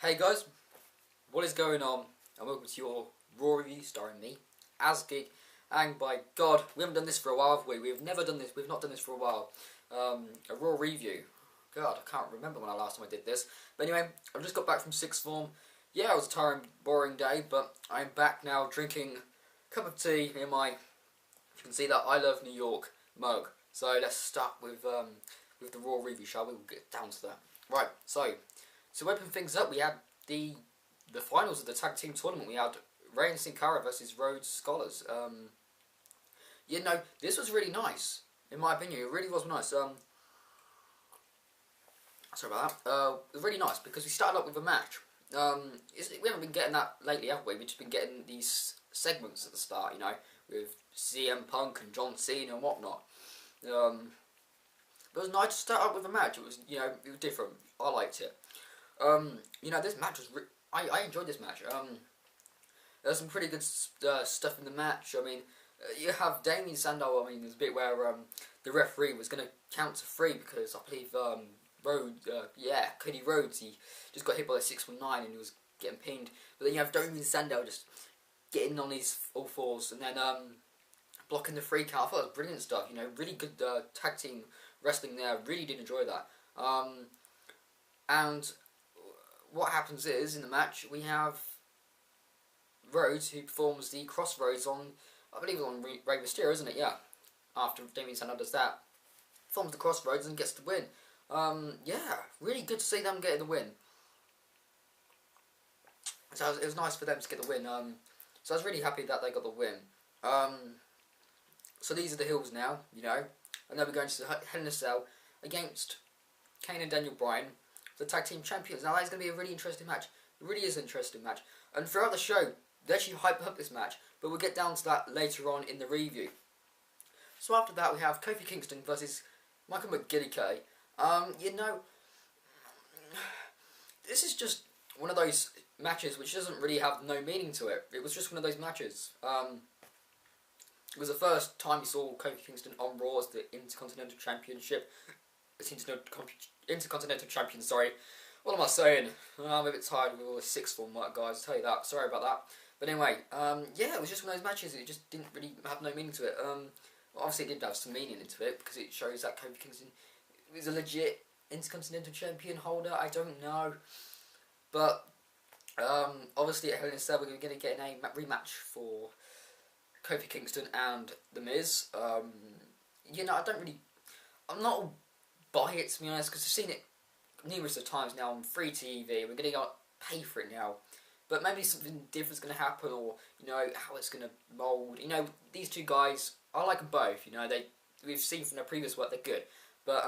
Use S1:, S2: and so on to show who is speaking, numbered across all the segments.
S1: Hey guys, what is going on? And welcome to your Raw review starring me, Asgig, and by God, we haven't done this for a while, have we? We've never done this, we've not done this for a while. A Raw review. God, I can't remember when the last time I did this. But anyway, I've just got back from sixth form. Yeah, it was a tiring, boring day, but I'm back now drinking a cup of tea in my, you can see that I Love New York mug. So let's start with the Raw review, shall we? We'll get down to that. Right, so to open things up, we had the finals of the tag team tournament. We had Reigns and Cara versus Rhodes Scholars. You know, this was really nice, in my opinion. It really was nice. Sorry about that. It was really nice because we started up with a match. We haven't been getting that lately, have we? We've just been getting these segments at the start, you know, with CM Punk and John Cena and whatnot. But it was nice to start up with a match. It was, you know, it was different. I liked it. You know, this match was. I enjoyed this match. There's some pretty good stuff in the match. I mean, you have Damien Sandow. I mean, there's a bit where the referee was going to count to 3 because I believe Cody Rhodes, he just got hit by a 619 and he was getting pinned. But then you have Damien Sandow just getting on his all fours and then blocking the 3 count. I thought it was brilliant stuff. You know, really good tag team wrestling there. Really did enjoy that. And what happens is, in the match, we have Rhodes, who performs the crossroads on, I believe it's on Rey Mysterio, isn't it? Yeah. After Damien Sandow does that, performs the crossroads and gets the win. Yeah, really good to see them getting the win. So it was nice for them to get the win. So I was really happy that they got the win. So these are the heels now, you know. And then we're going to Hell in a Cell against Kane and Daniel Bryan, the tag team champions. Now that's going to be a really interesting match. It really is an interesting match. And throughout the show, they actually hype up this match, but we'll get down to that later on in the review. So after that, we have Kofi Kingston versus Michael McGillicuddy. You know, this is just one of those matches which doesn't really have no meaning to it. It was just one of those matches. It was the first time we saw Kofi Kingston on Raw as the Intercontinental Championship. Intercontinental Champion, sorry. What am I saying? I'm a bit tired with all the sixth form work, guys, I'll tell you that. Sorry about that. But anyway, yeah, it was just one of those matches. It just didn't really have no meaning to it. Well, obviously it did have some meaning into it, because it shows that Kofi Kingston is a legit Intercontinental Champion holder. I don't know. But, obviously at Hell in a Cell, we're going to get a rematch for Kofi Kingston and The Miz. You know, I'm not buy it, to be honest, because I've seen it numerous of times now on free TV. We're going to pay for it now, but maybe something different's going to happen, or you know how it's going to mould. You know, these two guys, I like them both. You know, we've seen from their previous work they're good, but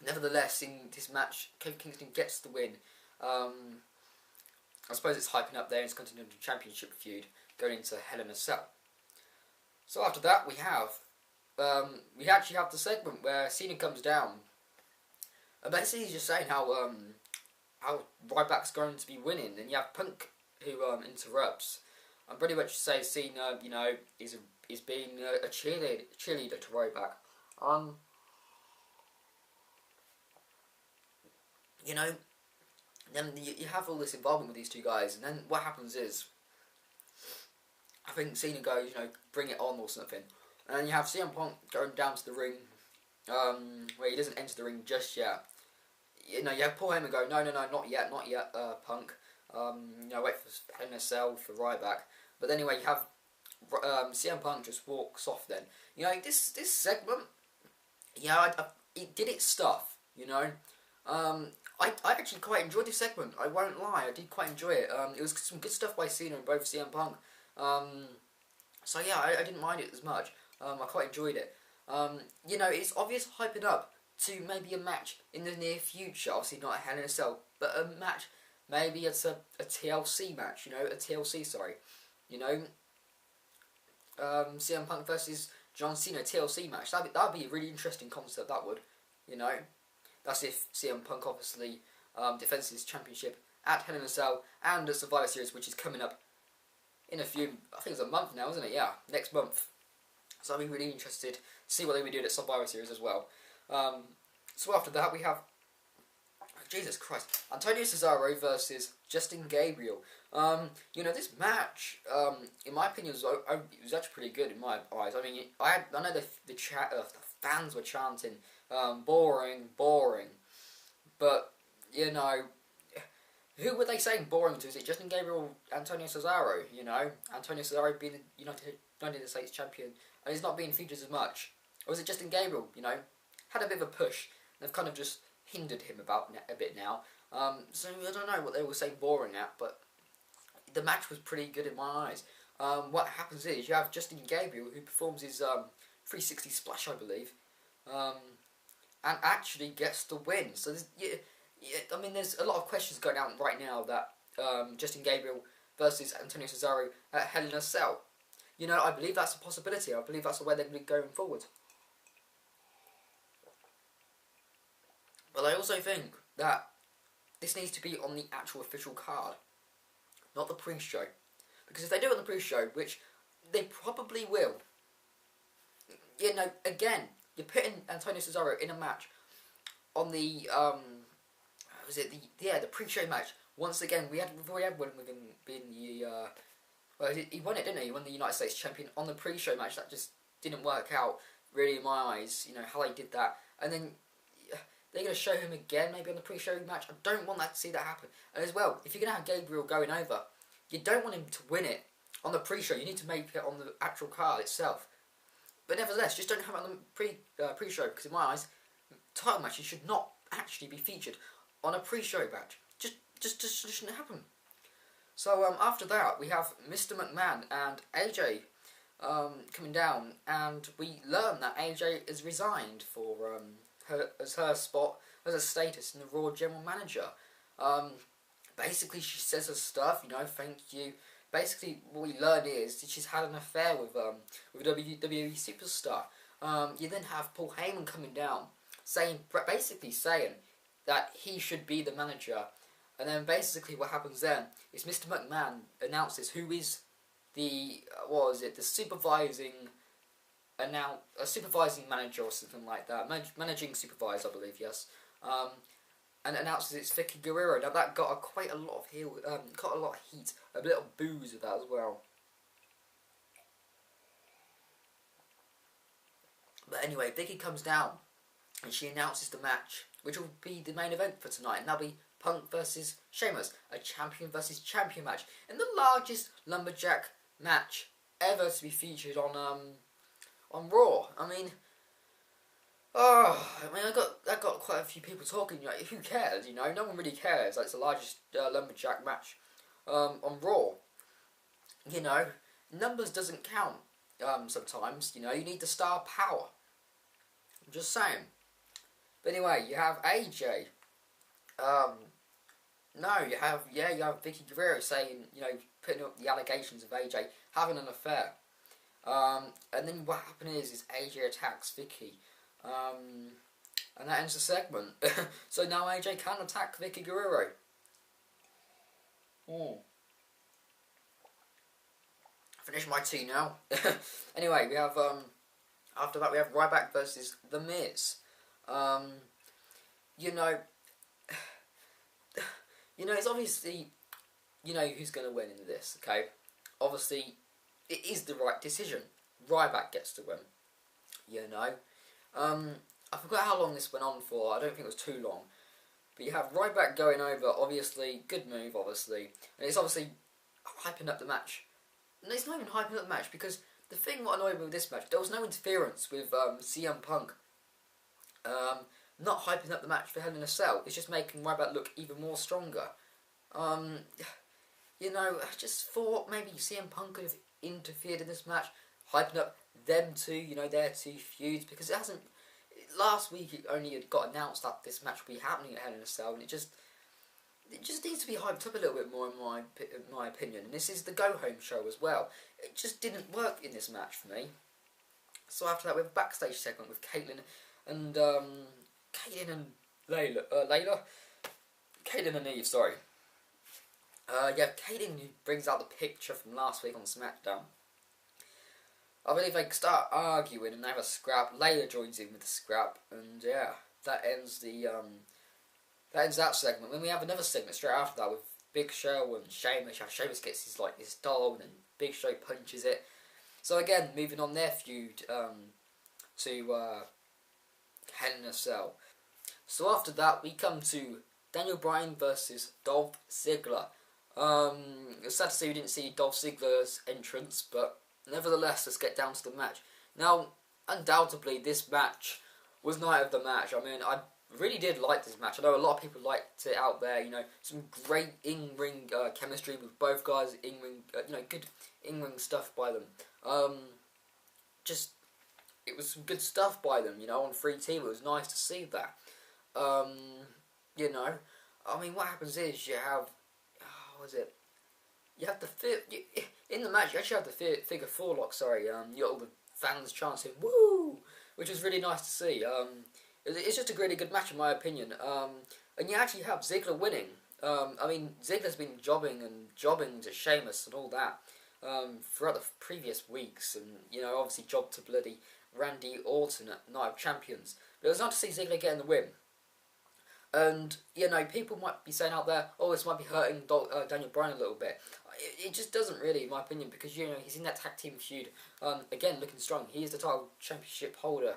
S1: nevertheless, in this match, Kofi Kingston gets the win. I suppose it's hyping up their Intercontinental Championship feud going into Hell in a Cell. So after that, we actually have the segment where Cena comes down, and basically he's just saying how Ryback's going to be winning, and you have Punk who interrupts, and pretty much says Cena, you know, is being a cheerleader to Ryback. You know, then you have all this involvement with these two guys, and then what happens is, I think Cena goes, you know, bring it on or something. And then you have CM Punk going down to the ring, where he doesn't enter the ring just yet. You know, you have Paul Heyman go, no, not yet, Punk. You know, wait for Hell in a Cell for Ryback. But anyway, you have CM Punk just walks off then. You know, this segment, yeah, it did its stuff, you know. I actually quite enjoyed this segment, I won't lie, I did quite enjoy it. It was some good stuff by Cena and both CM Punk. So yeah, I didn't mind it as much. I quite enjoyed it. You know, it's obvious hyping up to maybe a match in the near future. Obviously not a Hell in a Cell, but a match. Maybe it's a TLC match. You know, a TLC. Sorry. You know, CM Punk versus John Cena TLC match. That'd be a really interesting concept. That would. You know, that's if CM Punk obviously defends his championship at Hell in a Cell and the Survivor Series, which is coming up in a few. I think it's a month now, isn't it? Yeah, next month. So I'll be really interested to see what they would do at Survivor Series as well. So after that we have Jesus Christ. Antonio Cesaro versus Justin Gabriel. This match, in my opinion, was actually pretty good in my eyes. I mean, I know the fans were chanting, boring, boring. But, who were they saying boring to? Is it Justin Gabriel, Antonio Cesaro? Antonio Cesaro being the United States champion, and he's not being featured as much. Or was it Justin Gabriel, had a bit of a push, and they've kind of just hindered him about a bit now. So I don't know what they were saying boring at, but the match was pretty good in my eyes. What happens is you have Justin Gabriel, who performs his 360 splash, I believe, and actually gets the win. So there's a lot of questions going out right now that Justin Gabriel versus Antonio Cesaro at Hell in a Cell. I believe that's a possibility. I believe that's the way they're going to be going forward. But I also think that this needs to be on the actual official card, not the pre-show. Because if they do it on the pre-show, which they probably will, again, you're putting Antonio Cesaro in a match on the the pre-show match. Once again, we've already had one with him being the he won it, didn't he? He won the United States champion on the pre-show match. That just didn't work out really in my eyes. How they did that, and then they're going to show him again maybe on the pre-show match. I don't want to see that happen. And as well, if you're going to have Gabriel going over, you don't want him to win it on the pre-show. You need to make it on the actual card itself. But nevertheless, just don't have it on the pre-show, because in my eyes, title matches should not actually be featured on a pre-show match. Just shouldn't happen. So after that, we have Mr. McMahon and AJ coming down, and we learn that AJ is resigned for her spot as a status in the Raw General Manager. Basically, she says her stuff, thank you. Basically, what we learn is that she's had an affair with a WWE superstar. You then have Paul Heyman coming down, basically saying that he should be the manager. And then basically what happens then is Mr. McMahon announces who is the supervising manager or something like that, managing supervisor, I believe, yes. And announces it's Vicky Guerrero. Now that got quite a lot of heat, a bit of booze with that as well. But anyway, Vicky comes down and she announces the match, which will be the main event for tonight, and that'll be Punk versus Sheamus, a champion versus champion match, in the largest lumberjack match ever to be featured on Raw. I got quite a few people talking. Who cares? No one really cares. It's the largest lumberjack match on Raw. Numbers doesn't count. Sometimes you need the star power. I'm just saying. But anyway, you have AJ. You have Vicky Guerrero saying, putting up the allegations of AJ having an affair. And then what happened is AJ attacks Vicky. And that ends the segment. So now AJ can attack Vicky Guerrero. Finish my tea now. Anyway, we have after that we have Ryback versus The Miz. It's obviously, who's going to win in this, okay? Obviously, it is the right decision. Ryback gets to win. I forgot how long this went on for. I don't think it was too long. But you have Ryback going over, obviously, good move, obviously. And it's obviously hyping up the match. No, it's not even hyping up the match, because the thing what annoyed me with this match, there was no interference with CM Punk. Not hyping up the match for Hell in a Cell. It's just making Ryback look even more stronger. I just thought maybe CM Punk could have interfered in this match, hyping up them two, their two feuds, because it hasn't. Last week it only had got announced that this match would be happening at Hell in a Cell, and it just needs to be hyped up a little bit more in my opinion. And this is the go home show as well. It just didn't work in this match for me. So after that we have a backstage segment with Caitlyn and Layla. Caitlyn and Eve, sorry. Caitlyn brings out the picture from last week on SmackDown. I believe they start arguing and they have a scrap. Layla joins in with the scrap, and that ends the that ends that segment. Then we have another segment straight after that with Big Show and Sheamus. Sheamus gets his like his doll, and then Big Show punches it. So again, moving on their feud to Hell in a Cell. So after that, we come to Daniel Bryan versus Dolph Ziggler. It's sad to say we didn't see Dolph Ziggler's entrance, but nevertheless, let's get down to the match. Now, undoubtedly, this match was night of the match. I mean, I really did like this match. I know a lot of people liked it out there. You know, some great in-ring chemistry with both guys. In-ring, good in-ring stuff by them. It was some good stuff by them. You know, on free TV, it was nice to see that. You know, I mean, what happens is you have, you have in the match. You actually have the figure four lock. Sorry, you got all the fans chanting "woo," which was really nice to see. It's just a really good match in my opinion. And you actually have Ziggler winning. I mean, Ziggler's been jobbing to Sheamus and all that throughout the previous weeks, and you know, obviously jobbed to bloody Randy Orton at Night of Champions. But it was nice to see Ziggler getting the win. And, you know, people might be saying out there, oh, this might be hurting Daniel Bryan a little bit. It just doesn't really, in my opinion, because, you know, he's in that tag team feud. Again, looking strong. He is the title championship holder.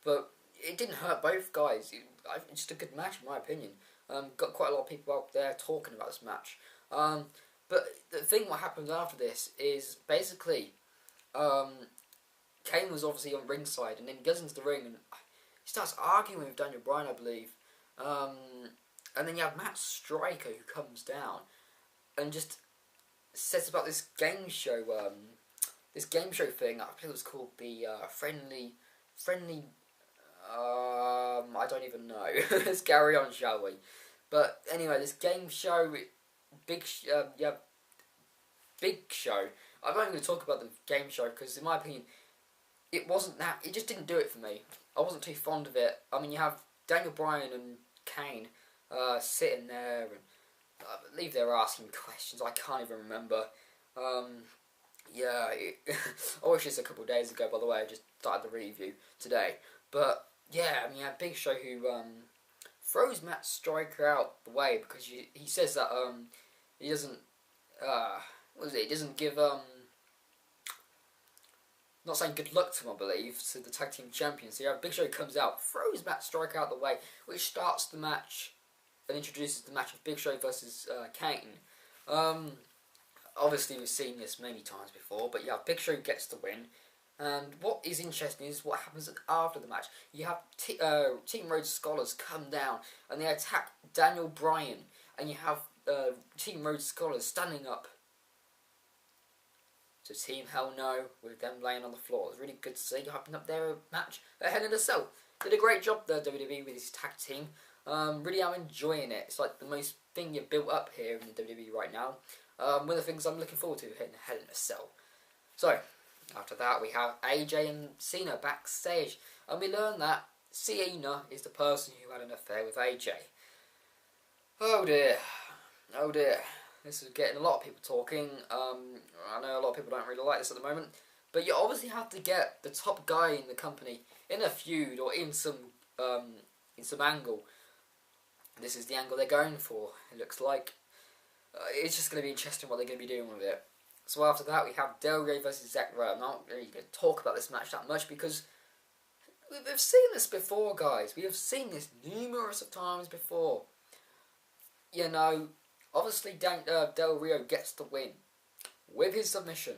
S1: But it didn't hurt both guys. It's just a good match, in my opinion. Got quite a lot of people out there talking about this match. But the thing what happens after this is, basically, Kane was obviously on ringside, and then he goes into the ring, and he starts arguing with Daniel Bryan, I believe. And then you have Matt Striker who comes down and just says about this game show thing. I think it was called the friendly. I don't even know. Let's carry on, shall we? But anyway, this game show, Big Show. I'm not even going to talk about the game show because, in my opinion, it wasn't that. It just didn't do it for me. I wasn't too fond of it. I mean, you have Daniel Bryan and Kane sitting there, and I believe they were asking questions. I can't even remember. I watched this a couple of days ago, by the way. I just started the review today. But yeah, I mean, you have Big Show who throws Matt Striker out the way because he says that he doesn't he doesn't give not saying good luck to him, I believe, to the tag team champions. So you have Big Show comes out, throws Matt Striker out the way, which starts the match and introduces the match of Big Show versus Kane. Obviously, we've seen this many times before, but yeah, Big Show gets the win. And what is interesting is what happens after the match. You have Team Rhodes Scholars come down and they attack Daniel Bryan, and you have Team Rhodes Scholars standing up to Team Hell No, with them laying on the floor. It was really good to see hyping up their match at Hell in a Cell. Did a great job there, WWE, with his tag team. Really, I'm enjoying it. It's like the most thing you've built up here in the WWE right now. One of the things I'm looking forward to in Hell in a Cell. So, after that, we have AJ and Cena backstage. And we learn that Cena is the person who had an affair with AJ. Oh dear. Oh dear. This is getting a lot of people talking. I know a lot of people don't really like this at the moment, but you obviously have to get the top guy in the company in a feud or in some angle. This is the angle they're going for. It looks like it's just going to be interesting what they're going to be doing with it. So after that, we have Del Rey versus Zack Ryder. I'm not really going to talk about this match that much because we've seen this before, guys. We have seen this numerous of times before. You know. Obviously, Del Rio gets the win with his submission.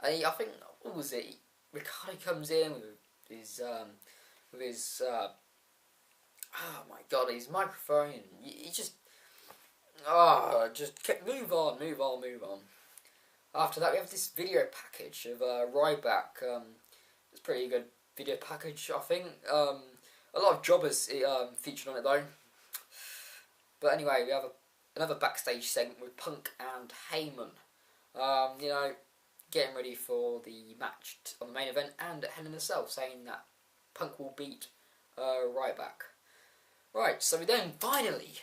S1: And I think, what was it? Ricardo comes in with his oh my god, his microphone. He just move on. After that, we have this video package of Ryback. It's a pretty good video package, I think. A lot of jobbers featured on it though. But anyway, we have another backstage segment with Punk and Heyman. You know, getting ready for the match on the main event and at Hell in a Cell, saying that Punk will beat Ryback. Right, so we then finally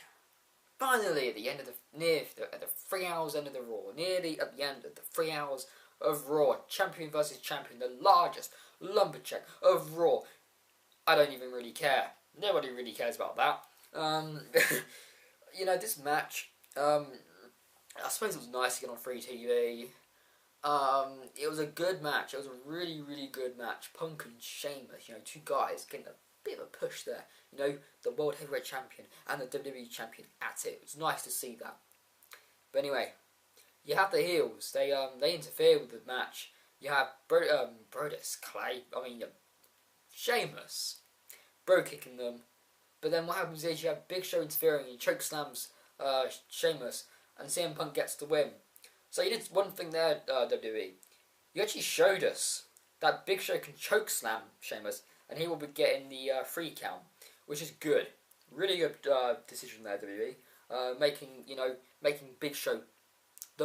S1: at the end of at the 3 hours end of the Raw, nearly at the end of the 3 hours of Raw, champion versus champion, the largest lumberjack of Raw. I don't even really care. Nobody really cares about that. Um, you know, this match, I suppose it was nice to get on free TV. It was a good match. It was a really, really good match. Punk and Sheamus, you know, two guys getting a bit of a push there. You know, the World Heavyweight Champion and the WWE Champion at it. It was nice to see that. But anyway, you have the heels. They interfere with the match. You have Brodus, Sheamus, Bro kicking them. But then what happens is you have Big Show interfering. He choke slams Sheamus, and CM Punk gets the win. So you did one thing there, WWE. You actually showed us that Big Show can choke slam Sheamus, and he will be getting the free count, which is good. Really good decision there, WWE. Making Big Show I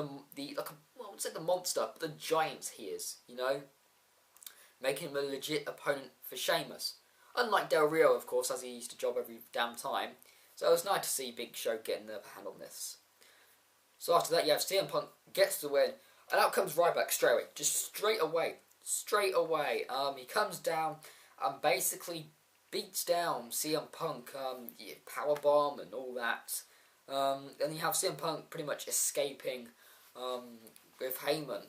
S1: wouldn't say the monster, but the giant he is. You know, making him a legit opponent for Sheamus. Unlike Del Rio, of course, as he used to job every damn time. So it was nice to see Big Show getting the upper hand on this. So after that, you have CM Punk gets the win, and out comes Ryback straight away. Just straight away. He comes down and basically beats down CM Punk, powerbomb and all that. And you have CM Punk pretty much escaping with Heyman.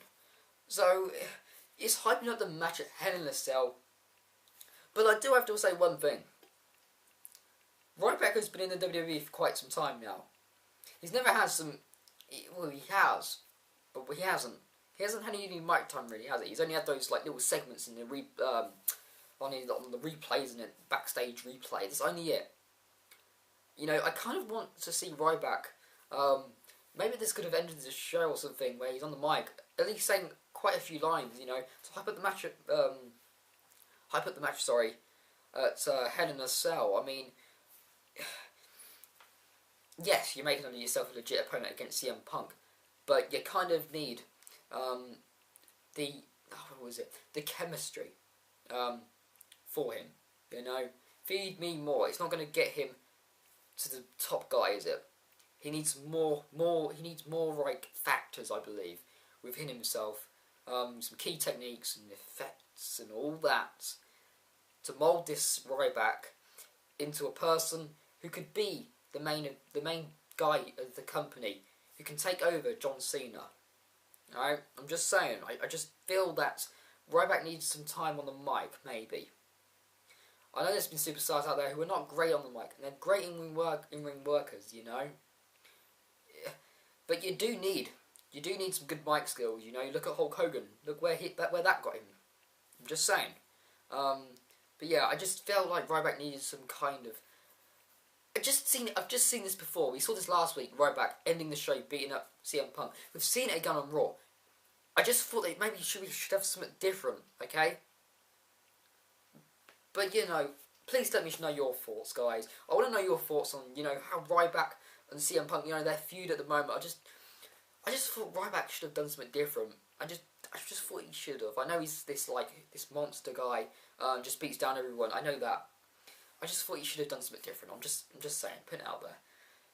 S1: So it's hyping up the match at Hell in a Cell. But I do have to say one thing. Ryback has been in the WWE for quite some time now. He's never had some... Well, he has, but he hasn't. He hasn't had any mic time really, has he? He's only had those like little segments in the on the replays and the backstage replays. That's only it. You know, I kind of want to see Ryback. Maybe this could have ended the show or something where he's on the mic, at least saying quite a few lines. You know, to hype up the match. At Hell in a Cell. I mean. Yes, you're making yourself a legit opponent against CM Punk, but you kind of need the chemistry for him. You know, feed me more. It's not going to get him to the top guy, is it? He needs more. He needs more like factors, I believe, within himself. Some key techniques and effects and all that to mould this Ryback into a person who could be the main guy of the company, who can take over John Cena. Alright? I'm just saying, I just feel that Ryback needs some time on the mic, maybe. I know there's been superstars out there who are not great on the mic, and they're great in ring workers, you know. But you do need some good mic skills, you know. You look at Hulk Hogan, look where that got him. I'm just saying. But yeah, I just felt like Ryback needed some kind of... I've just seen this before. We saw this last week, Ryback ending the show, beating up CM Punk. We've seen it again on Raw. I just thought that maybe we should have something different, okay? But, you know, please let me know your thoughts, guys. I want to know your thoughts on, you know, how Ryback and CM Punk, you know, their feud at the moment. I just thought Ryback should have done something different. I just thought he should have. I know he's this monster guy, just beats down everyone. I know that. I just thought you should have done something different. I'm just saying, putting it out there.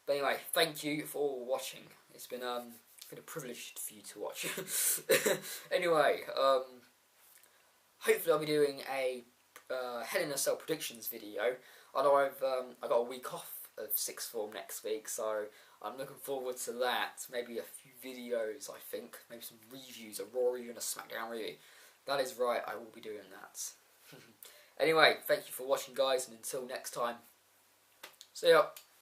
S1: But anyway, thank you for watching. It's been a privilege for you to watch. Anyway, hopefully I'll be doing a Hell in a Cell predictions video. I know I got a week off of sixth form next week, so I'm looking forward to that. Maybe a few videos, I think. Maybe some reviews, a Raw review and a SmackDown review. That is right, I will be doing that. Anyway, thank you for watching, guys, and until next time, see ya.